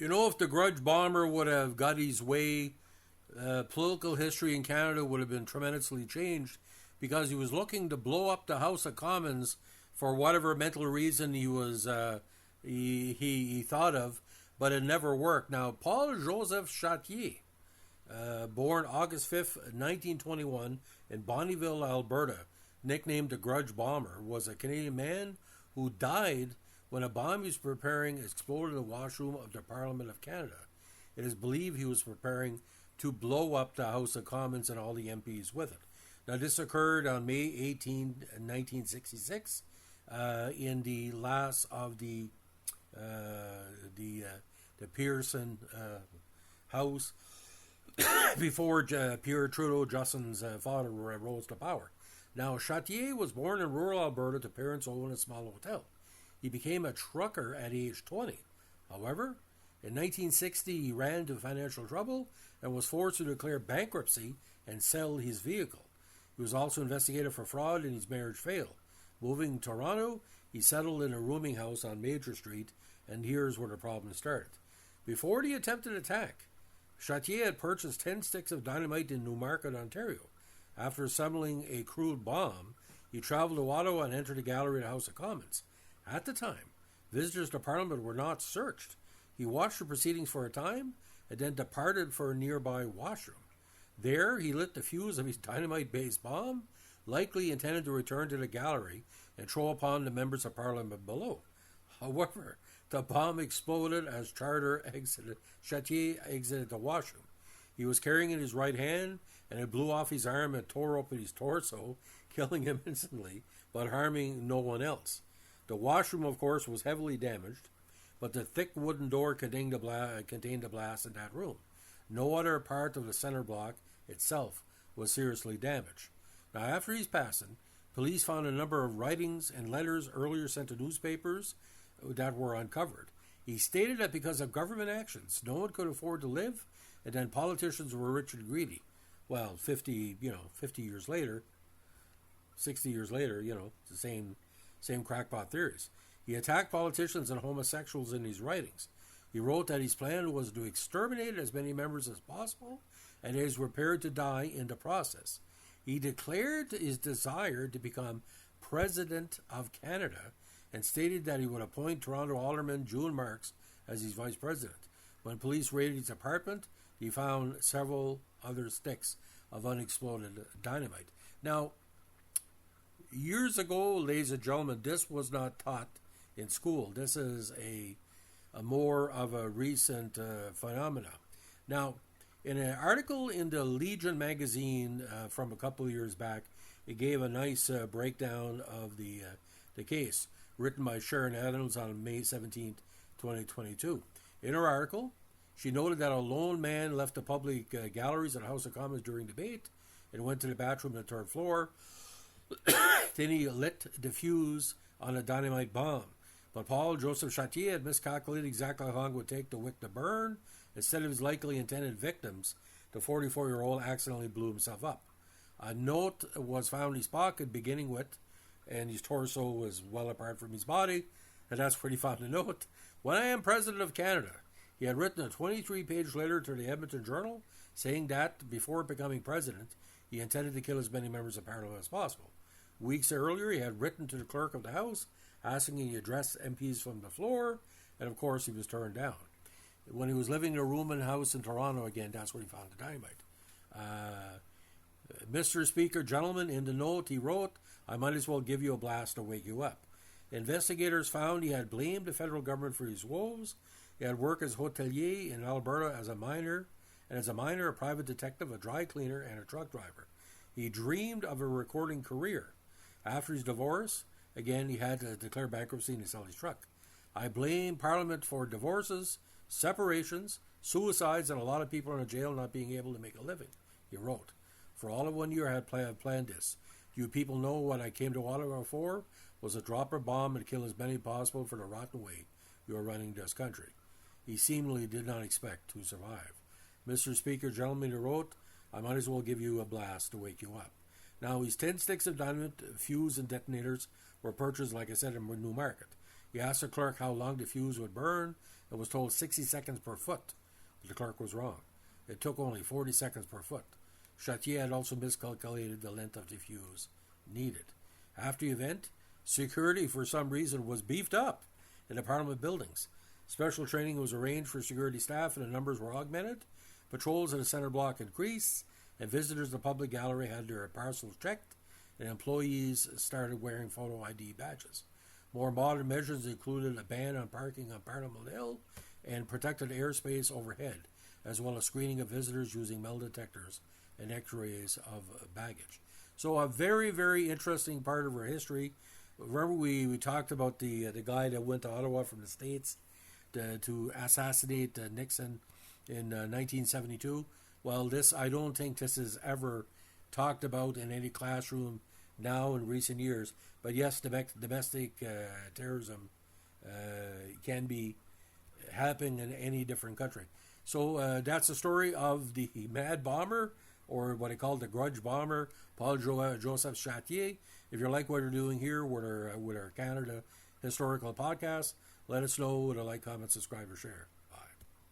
You know, if the grudge bomber would have got his way, political history in Canada would have been tremendously changed because he was looking to blow up the House of Commons for whatever mental reason he thought of, but it never worked. Now, Paul Joseph Chatier, born August 5th, 1921, in Bonnyville, Alberta, nicknamed the Grudge Bomber, was a Canadian man who died when a bomb he was preparing exploded in the washroom of the Parliament of Canada. It is believed he was preparing to blow up the House of Commons and all the MPs with it. Now, this occurred on May 18, 1966, in the last of the Pearson House before Pierre Trudeau, Justin's father, rose to power. Now, Chatier was born in rural Alberta to parents who owned a small hotel. He became a trucker at age 20. However, in 1960, he ran into financial trouble and was forced to declare bankruptcy and sell his vehicle. He was also investigated for fraud and his marriage failed. Moving to Toronto, he settled in a rooming house on Major Street, and here's where the problem started. Before the attempted attack, Chatier had purchased 10 sticks of dynamite in Newmarket, Ontario. After assembling a crude bomb, he traveled to Ottawa and entered the gallery of the House of Commons. At the time, visitors to Parliament were not searched. He watched the proceedings for a time and then departed for a nearby washroom. There, he lit the fuse of his dynamite-based bomb, likely intended to return to the gallery and throw upon the members of Parliament below. However, the bomb exploded as Chatier exited the washroom. He was carrying it in his right hand, and it blew off his arm and tore open his torso, killing him instantly, but harming no one else. The washroom, of course, was heavily damaged, but the thick wooden door contained the blast in that room. No other part of the center block itself was seriously damaged. Now, after his passing, police found a number of writings and letters earlier sent to newspapers that were uncovered. He stated that because of government actions, no one could afford to live, and then politicians were rich and greedy. Well, 50 years later, 60 years later, it's the same crackpot theories. He attacked politicians and homosexuals in his writings. He wrote that his plan was to exterminate as many members as possible, and he was prepared to die in the process. He declared his desire to become President of Canada and stated that he would appoint Toronto Alderman June Marks as his vice president. When police raided his apartment, he found several other sticks of unexploded dynamite. Now, years ago, ladies and gentlemen, this was not taught in school. This is a more of a recent phenomena. Now, in an article in the Legion magazine from a couple of years back, it gave a nice breakdown of the case, written by Sharon Adams on May 17, 2022. In her article, she noted that a lone man left the public galleries at House of Commons during debate and went to the bathroom on the third floor. Then he lit the fuse on a dynamite bomb. But Paul Joseph Chatier had miscalculated exactly how long it would take the wick to burn. Instead of his likely intended victims, the 44-year-old accidentally blew himself up. A note was found in his pocket beginning with, and his torso was well apart from his body, and that's where he found the note. When I am President of Canada, he had written a 23-page letter to the Edmonton Journal saying that, before becoming president, he intended to kill as many members of Parliament as possible. Weeks earlier, he had written to the clerk of the House asking him to address MPs from the floor, and of course he was turned down. When he was living in a room in a house in Toronto again, that's where he found the dynamite. Mr. Speaker, gentlemen, in the note he wrote, I might as well give you a blast to wake you up. Investigators found he had blamed the federal government for his woes. He had worked as hotelier in Alberta as a miner, a private detective, a dry cleaner, and a truck driver. He dreamed of a recording career. After his divorce, again, he had to declare bankruptcy and sell his truck. I blame Parliament for divorces, separations, suicides, and a lot of people in jail not being able to make a living, he wrote. For all of 1 year, I had planned this. Do you people know what I came to Ottawa for? Was to drop a bomb and kill as many as possible for the rotten way you are running this country. He seemingly did not expect to survive. Mr. Speaker, gentlemen, he wrote, I might as well give you a blast to wake you up. Now, his 10 sticks of dynamite, fuse, and detonators were purchased, like I said, in Newmarket. He asked the clerk how long the fuse would burn, and was told 60 seconds per foot, but the clerk was wrong. It took only 40 seconds per foot. Chartier had also miscalculated the length of the fuse needed. After the event, security for some reason was beefed up in the Parliament buildings. Special training was arranged for security staff and the numbers were augmented. Patrols in the center block increased, and visitors to the public gallery had their parcels checked, and employees started wearing photo ID badges. More modern measures included a ban on parking on Parliament Hill and protected airspace overhead, as well as screening of visitors using metal detectors and x-rays of baggage. So a very, very interesting part of our history. Remember we talked about the guy that went to Ottawa from the States to assassinate Nixon in 1972. Well, I don't think this is ever talked about in any classroom now in recent years. But yes, domestic terrorism can be happening in any different country. So that's the story of the Mad Bomber, or what I call the Grudge Bomber, Paul Joseph Chartier. If you like what we're doing here with our Canada Historical Podcast, let us know with a like, comment, subscribe, or share.